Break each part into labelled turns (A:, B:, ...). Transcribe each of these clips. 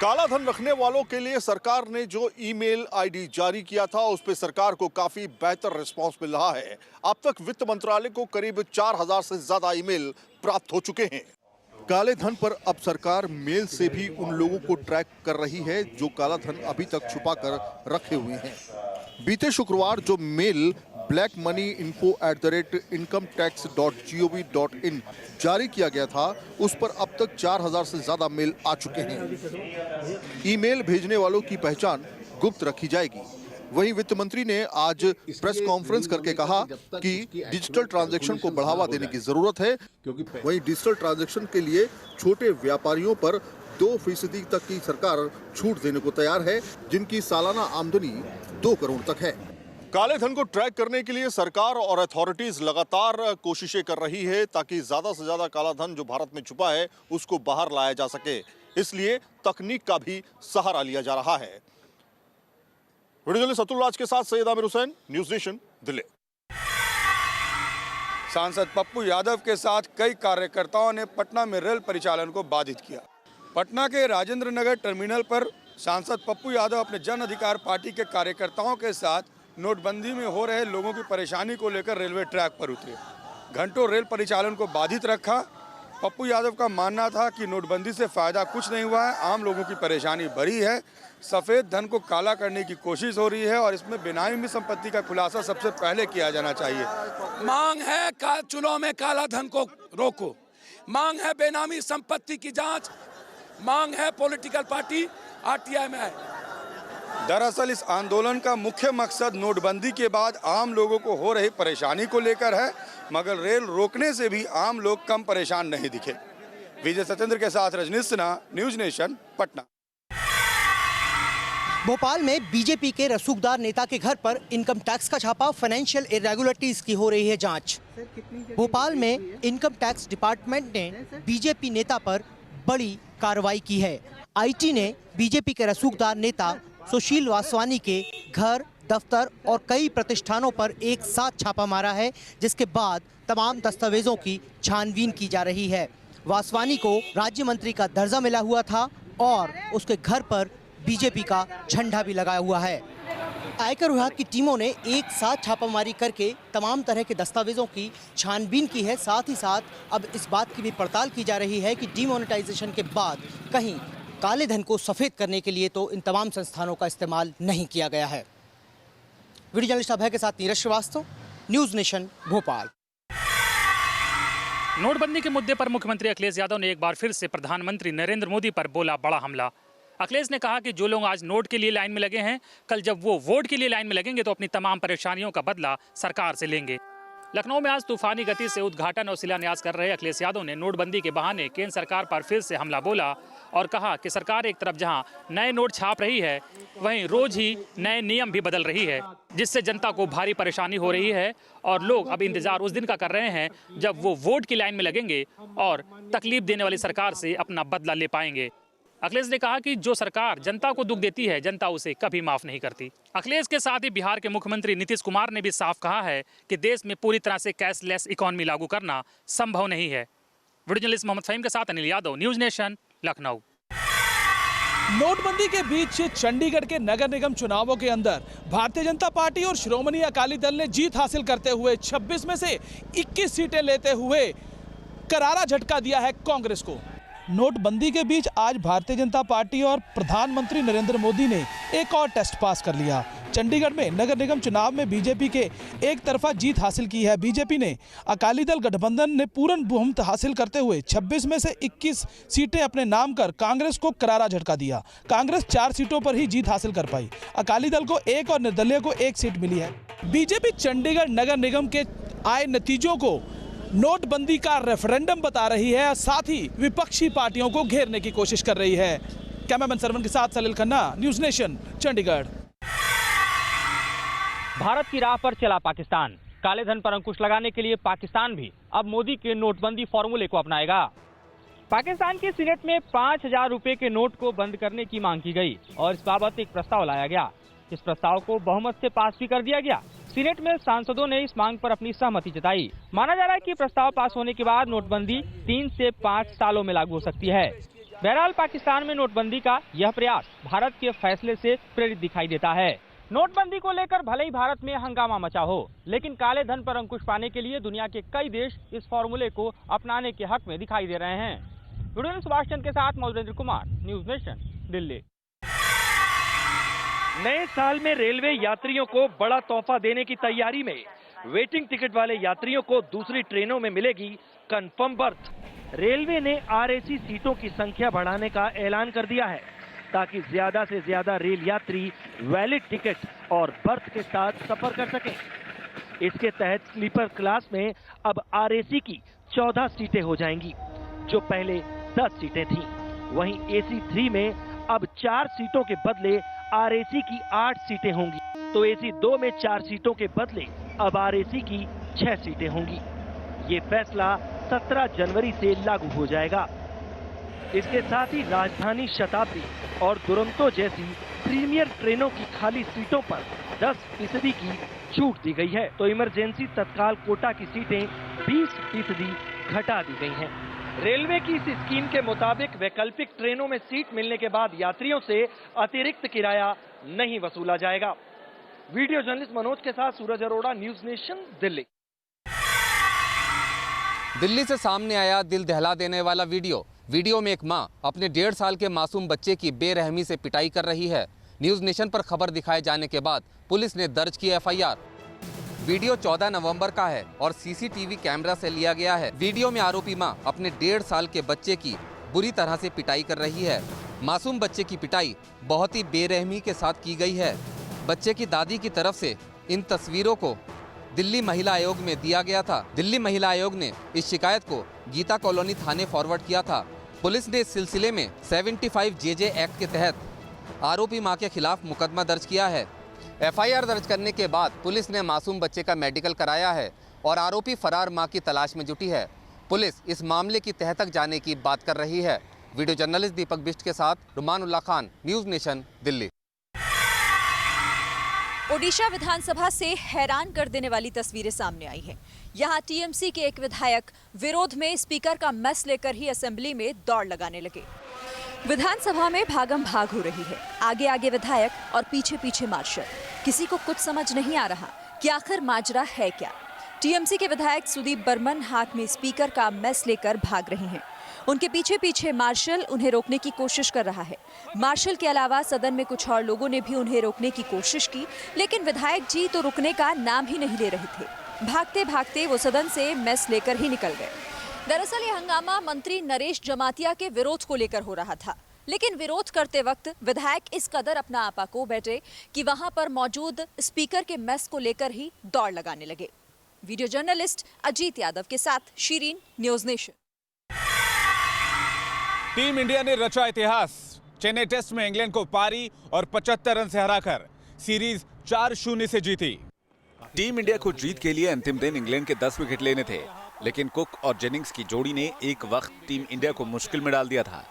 A: काला धन रखने वालों के लिए सरकार ने जो ईमेल आईडी जारी किया था उस पर सरकार को काफी बेहतर रिस्पांस मिल रहा है। अब तक वित्त मंत्रालय को करीब 4000 से ज्यादा ईमेल प्राप्त हो चुके हैं। काले धन पर अब सरकार मेल से भी उन लोगों को ट्रैक कर रही है जो काला धन अभी तक छुपा कर रखे हुए हैं। बीते शुक्रवार जो मेल blackmoneyinfo@incometax.gov.in जारी किया गया था उस पर अब तक 4000 से ज्यादा मेल आ चुके हैं। ईमेल भेजने वालों की पहचान गुप्त रखी जाएगी। वहीं वित्त मंत्री ने आज प्रेस कॉन्फ्रेंस करके कहा कि डिजिटल ट्रांजैक्शन को बढ़ावा देने की जरूरत है, क्योंकि वहीं डिजिटल ट्रांजैक्शन के लिए छोटे व्यापारियों पर 2% तक की सरकार छूट देने को तैयार है, जिनकी सालाना आमदनी 2 करोड़ तक है। काले धन को ट्रैक करने के लिए सरकार और अथॉरिटीज लगातार कोशिशें कर रही है ताकि ज्यादा से ज्यादा काला धन जो भारत में छुपा है उसको बाहर लाया जा सके। इसलिए तकनीक का भी सहारा लिया जा रहा है। वीडियो जर्नलिस्ट अतुल राज के साथ सैयद आमिर हुसैन, न्यूज नेशन, दिल्ली।
B: सांसद पप्पू यादव के साथ कई कार्यकर्ताओं ने पटना में रेल परिचालन को बाधित किया। पटना के राजेंद्र नगर टर्मिनल पर सांसद पप्पू यादव अपने जन अधिकार पार्टी के कार्यकर्ताओं के साथ नोटबंदी में हो रहे लोगों की परेशानी को लेकर रेलवे ट्रैक पर उतरे। घंटों रेल परिचालन को बाधित रखा। पप्पू यादव का मानना था कि नोटबंदी से फायदा कुछ नहीं हुआ है, आम लोगों की परेशानी बढ़ी है, सफेद धन को काला करने की कोशिश हो रही है और इसमें बेनामी संपत्ति का खुलासा सबसे पहले किया जाना चाहिए।
C: मांग है चुनाव में काला धन को रोको, मांग है बेनामी संपत्ति की जांच, मांग है पॉलिटिकल पार्टी आरटीआई में है।
B: दरअसल इस आंदोलन का मुख्य मकसद नोटबंदी के बाद आम लोगों को हो रही परेशानी को लेकर है, मगर रेल रोकने से भी आम लोग कम परेशान नहीं दिखे। विजय सत्येंद्र के साथ रजनीश सिन्हा, न्यूज नेशन, पटना।
D: भोपाल में बीजेपी के रसूखदार नेता के घर पर इनकम टैक्स का छापा, फाइनेंशियल इरेगुलरिटीज की हो रही है जांच। भोपाल में इनकम टैक्स डिपार्टमेंट ने बीजेपी नेता पर बड़ी कार्रवाई की है। आईटी ने बीजेपी के रसूखदार नेता सुशील वासवानी के घर, दफ्तर और कई प्रतिष्ठानों पर एक साथ छापा मारा है, जिसके बाद तमाम दस्तावेजों की छानबीन की जा रही है। वासवानी को राज्य मंत्री का दर्जा मिला हुआ था और उसके घर पर बीजेपी का झंडा भी लगाया हुआ है। आयकर विभाग की टीमों ने एक साथ छापामारी करके तमाम तरह के दस्तावेजों की छानबीन की है। साथ ही साथ अब इस बात की भी पड़ताल की जा रही है कि डीमोनेटाइजेशन के बाद कहीं काले धन को सफेद करने के लिए तो इन तमाम संस्थानों का इस्तेमाल नहीं किया गया है। वीडियो जर्नलिस्ट अभय के साथ नीरज श्रीवास्तव, न्यूज नेशन, भोपाल।
E: नोटबंदी के मुद्दे पर मुख्यमंत्री अखिलेश यादव ने एक बार फिर से प्रधानमंत्री नरेंद्र मोदी पर बोला बड़ा हमला। अखिलेश ने कहा कि जो लोग आज नोट के लिए लाइन में लगे हैं, कल जब वो वोट के लिए लाइन में लगेंगे तो अपनी तमाम परेशानियों का बदला सरकार से लेंगे। लखनऊ में आज तूफानी गति से उद्घाटन और शिलान्यास कर रहे अखिलेश यादव ने नोटबंदी के बहाने केंद्र सरकार पर फिर से हमला बोला और कहा कि सरकार एक तरफ जहां नए नोट छाप रही है, वहीं रोज ही नए नियम भी बदल रही है, जिससे जनता को भारी परेशानी हो रही है और लोग अब इंतजार उस दिन का कर रहे हैं जब वो वोट की लाइन में लगेंगे और तकलीफ देने वाली सरकार से अपना बदला ले पाएंगे। अखिलेश ने कहा कि जो सरकार जनता को दुख देती है, जनता उसे कभी माफ नहीं करती। अखिलेश के साथ ही बिहार के मुख्यमंत्री नीतीश कुमार ने भी साफ कहा है कि देश में पूरी तरह से कैशलेस इकोनॉमी लागू करना संभव नहीं है। वीडियो जर्नलिस्ट मोहम्मद फहीम के साथ अनिल यादव, न्यूज नेशन, लखनऊ।
F: नोटबंदी के बीच चंडीगढ़ के नगर निगम चुनावों के अंदर भारतीय जनता पार्टी और श्रोमणी अकाली दल ने जीत हासिल करते हुए 26 में से 21 सीटें लेते हुए करारा झटका दिया है कांग्रेस को। नोटबंदी के बीच आज भारतीय जनता पार्टी और प्रधानमंत्री नरेंद्र मोदी ने एक और टेस्ट पास कर लिया। चंडीगढ़ में नगर निगम चुनाव में बीजेपी के एक तरफा जीत हासिल की है। बीजेपी ने अकाली दल गठबंधन ने पूर्ण बहुमत हासिल करते हुए 26 में से 21 सीटें अपने नाम कर कांग्रेस को करारा झटका दिया। कांग्रेस 4 सीटों पर ही जीत हासिल कर पाई। अकाली दल को 1 और निर्दलीय को 1 सीट मिली है। बीजेपी चंडीगढ़ नगर निगम के आए नतीजों को नोटबंदी का रेफरेंडम बता रही है, साथ ही विपक्षी पार्टियों को घेरने की कोशिश कर रही है। कैमरामैन सरवन के साथ सलील खन्ना, न्यूज नेशन, चंडीगढ़।
G: भारत की राह पर चला पाकिस्तान। काले धन पर अंकुश लगाने के लिए पाकिस्तान भी अब मोदी के नोटबंदी फॉर्मूले को अपनाएगा। पाकिस्तान की सीनेट में 5000 रुपए के नोट को बंद करने की मांग की गई और इस बाबत एक प्रस्ताव लाया गया। इस प्रस्ताव को बहुमत से पास भी कर दिया गया। सीनेट में सांसदों ने इस मांग पर अपनी सहमति जताई। माना जा रहा है कि प्रस्ताव पास होने के बाद नोटबंदी 3 से 5 सालों में लागू हो सकती है। बहरहाल पाकिस्तान में नोटबंदी का यह प्रयास भारत के फैसले से प्रेरित दिखाई देता है। नोटबंदी को लेकर भले ही भारत में हंगामा मचा हो, लेकिन काले धन पर अंकुश पाने के लिए दुनिया के कई देश इस फॉर्मूले को अपनाने के हक में दिखाई दे रहे हैं। वीडियो सुभाष चंद्र के साथ मौजूद कुमार, न्यूज नेशन, दिल्ली।
H: नए साल में रेलवे यात्रियों को बड़ा तोहफा देने की तैयारी में। वेटिंग टिकट वाले यात्रियों को दूसरी ट्रेनों में मिलेगी कंफर्म बर्थ। रेलवे ने आरएसी सीटों की संख्या बढ़ाने का ऐलान कर दिया है ताकि ज्यादा से ज्यादा रेल यात्री वैलिड टिकट और बर्थ के साथ सफर कर सकें। इसके तहत स्लीपर क्लास में अब आरएसी की 14 सीटें हो जाएंगी, जो पहले 10 सीटें थीं। वहीं एसी 3 में अब 4 सीटों के बदले आरएसी की 8 सीटें होंगी, तो एसी 2 में 4 सीटों के बदले अब आरएसी की 6 सीटें होंगी। ये फैसला 17 जनवरी से लागू हो जाएगा। इसके साथ ही राजधानी शताब्दी और दुरंतो जैसी प्रीमियर ट्रेनों की खाली सीटों पर 10% की छूट दी गई है, तो इमरजेंसी तत्काल कोटा की सीटें 20% घटा दी गई हैं। रेलवे की इस स्कीम के मुताबिक वैकल्पिक ट्रेनों में सीट मिलने के बाद यात्रियों से अतिरिक्त किराया नहीं वसूला जाएगा। वीडियो जर्नलिस्ट मनोज के साथ सूरज अरोड़ा, न्यूज नेशन, दिल्ली।
I: दिल्ली से सामने आया दिल दहला देने वाला वीडियो में एक मां अपने 1.5 साल के मासूम बच्चे की बेरहमी से पिटाई कर रही है। न्यूज नेशन पर खबर दिखाए जाने के बाद पुलिस ने दर्ज की एफआईआर। वीडियो 14 नवंबर का है और सीसीटीवी कैमरा से लिया गया है। वीडियो में आरोपी मां अपने 1.5 साल के बच्चे की बुरी तरह से पिटाई कर रही है। मासूम बच्चे की पिटाई बहुत ही बेरहमी के साथ की गई है। बच्चे की दादी की तरफ से इन तस्वीरों को दिल्ली महिला आयोग में दिया गया था। दिल्ली महिला आयोग ने इस शिकायत को गीता कॉलोनी थाने फॉरवर्ड किया था। पुलिस ने इस सिलसिले में 75 JJ एक्ट के तहत आरोपी मां के खिलाफ मुकदमा दर्ज किया है। एफआईआर दर्ज करने के बाद पुलिस ने मासूम बच्चे का मेडिकल कराया है और आरोपी फरार मां की तलाश में जुटी है। पुलिस इस मामले की तह तक जाने की बात कर रही है। वीडियो जर्नलिस्ट दीपक बिष्ट के साथ रुमानुल्लाह खान, न्यूज नेशन, दिल्ली।
J: ओडिशा विधानसभा से हैरान कर देने वाली तस्वीरें सामने आई हैं। यहां टीएमसी के एक विधायक विरोध में स्पीकर का मेस लेकर ही असेंबली में दौड़ लगाने लगे। विधानसभा में भागम भाग हो रही है, आगे आगे विधायक और पीछे पीछे मार्शल। किसी को कुछ समझ नहीं आ रहा कि आखिर माजरा है क्या। टीएमसी के विधायक सुदीप बर्मन हाथ में स्पीकर का मेस लेकर भाग रहे हैं। उनके पीछे पीछे मार्शल उन्हें रोकने की कोशिश कर रहा है। मार्शल के अलावा सदन में कुछ और लोगों ने भी उन्हें रोकने की कोशिश की, लेकिन विधायक जी तो रुकने का नाम ही नहीं ले रहे थे। भागते भागते वो सदन से मेस लेकर ही निकल गए। दरअसल ये हंगामा मंत्री नरेश जमातिया के विरोध को लेकर हो रहा था, लेकिन विरोध करते वक्त विधायक इस कदर अपना आपा खो बैठे कि वहां पर मौजूद स्पीकर के मेस को लेकर ही दौड़ लगाने लगे। वीडियो जर्नलिस्ट अजीत यादव के साथ Shirin, news nation.
F: Team India ने रचा इतिहास। चेन्नई टेस्ट में इंग्लैंड को पारी और 75 रन से हराकर सीरीज 4-0 से जीती।
K: टीम इंडिया को जीत के लिए अंतिम दिन इंग्लैंड के 10 विकेट लेने थे, लेकिन कुक और जेनिंग्स की जोड़ी ने एक वक्त टीम इंडिया को मुश्किल में डाल दिया था।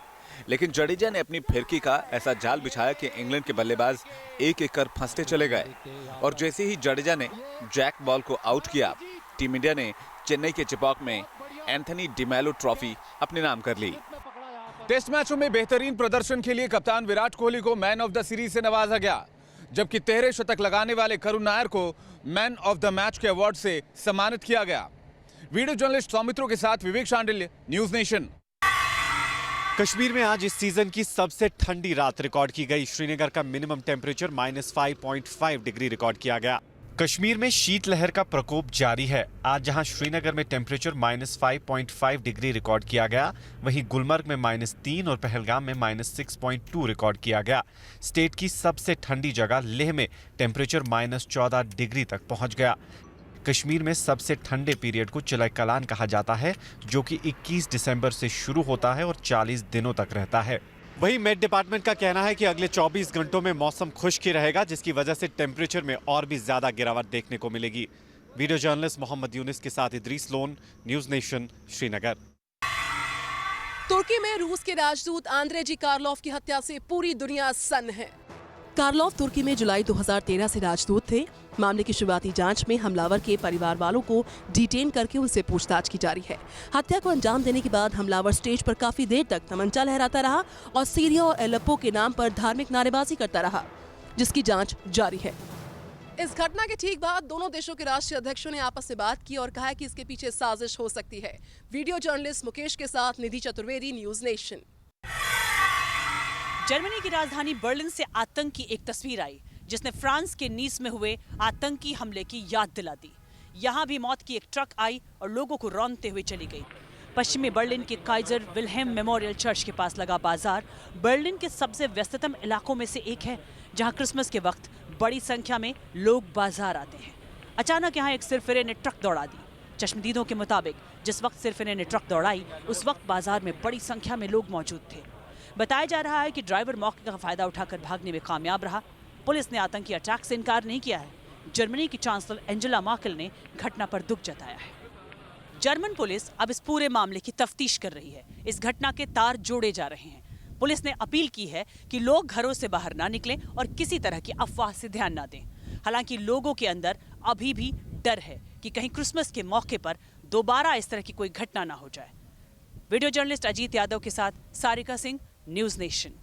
K: लेकिन जडेजा ने अपनी फिरकी का ऐसा जाल बिछाया कि इंग्लैंड के बल्लेबाज एक एक कर फंसते चले गए, और जैसे ही जडेजा ने जैक बॉल को आउट किया, टीम इंडिया ने चेन्नई के चिपॉक में एंथनी डिमेलो ट्रॉफी अपने नाम कर ली।
F: टेस्ट मैचों में बेहतरीन प्रदर्शन के लिए कप्तान विराट कोहली को मैन ऑफ द सीरीज से नवाजा गया, जबकि 13 शतक लगाने वाले करुण नायर को मैन ऑफ द मैच के अवार्ड से सम्मानित किया गया। वीडियो जर्नलिस्ट सौमित्रों के साथ विवेक शांडिल्य, न्यूज नेशन।
L: कश्मीर में आज इस सीजन की सबसे ठंडी रात रिकॉर्ड की गई। श्रीनगर का मिनिमम टेम्परेचर -5.5 डिग्री रिकॉर्ड किया गया। कश्मीर में शीतलहर का प्रकोप जारी है। आज जहां श्रीनगर में टेम्परेचर -5.5 डिग्री रिकॉर्ड किया गया, वहीं गुलमर्ग में -3 और पहलगाम में -6.2 रिकॉर्ड किया गया। स्टेट की सबसे ठंडी जगह लेह में टेम्परेचर -14 डिग्री तक पहुंच गया। कश्मीर में सबसे ठंडे पीरियड को चिलाई कलान कहा जाता है, जो कि 21 दिसंबर से शुरू होता है और 40 दिनों तक रहता है। वहीं मेट डिपार्टमेंट का कहना है कि अगले 24 घंटों में मौसम खुश्क ही रहेगा, जिसकी वजह से टेम्परेचर में और भी ज्यादा गिरावट देखने को मिलेगी। वीडियो जर्नलिस्ट मोहम्मद यूनिस के साथ इदरीस लोन, न्यूज नेशन, श्रीनगर।
M: तुर्की में रूस के राजदूत आंद्रेजी कार्लोफ की हत्या से पूरी दुनिया सन्न है। कार्लोफ तुर्की में जुलाई 2013 से राजदूत थे। मामले की शुरुआती जांच में हमलावर के परिवार वालों को डिटेन करके उनसे पूछताछ की जा रही है। हत्या को अंजाम देने के बाद हमलावर स्टेज पर काफी देर तक तमंचा लहराता रहा और सीरिया और एलेप्पो के नाम पर धार्मिक नारेबाजी करता रहा, जिसकी जांच जारी है। इस घटना के ठीक बाद दोनों देशों के राष्ट्रीय अध्यक्षों ने आपस में बात की और कहा कि इसके पीछे साजिश हो सकती है। वीडियो जर्नलिस्ट मुकेश के साथ निधि चतुर्वेदी, न्यूज नेशन।
N: जर्मनी की राजधानी बर्लिन से आतंक की एक तस्वीर आई जिसने फ्रांस के नीस में हुए आतंकी हमले की याद दिला दी। यहाँ भी मौत की एक ट्रक आई और लोगों को रौंदते हुए चली गई। पश्चिमी बर्लिन के काइजर विल्हेम मेमोरियल चर्च के पास लगा बाजार बर्लिन के सबसे व्यस्ततम इलाकों में से एक है, जहाँ क्रिसमस के वक्त बड़ी संख्या में लोग बाजार आते हैं। अचानक यहाँ एक सिरफिरे ने ट्रक दौड़ा दी। चश्मदीदों के मुताबिक जिस वक्त सिरफिरे ने ट्रक दौड़ाई उस वक्त बाजार में बड़ी संख्या में लोग मौजूद थे। बताया जा रहा है कि ड्राइवर मौके का फायदा उठाकर भागने में कामयाब रहा। पुलिस ने आतंकी अटैक से इनकार नहीं किया है। जर्मनी की चांसलर एंजेला मर्केल ने घटना पर दुख जताया है। जर्मन पुलिस अब इस पूरे मामले की तफ्तीश कर रही है। इस घटना के तार जोड़े जा रहे हैं। पुलिस ने अपील की है कि लोग घरों से बाहर ना निकलें और किसी तरह की अफवाह से ध्यान ना दें। हालांकि लोगों के अंदर अभी भी डर है कि कहीं क्रिसमस के मौके पर दोबारा इस तरह की कोई घटना ना हो जाए। वीडियो जर्नलिस्ट अजीत यादव के साथ सारिका सिंह, न्यूज नेशन।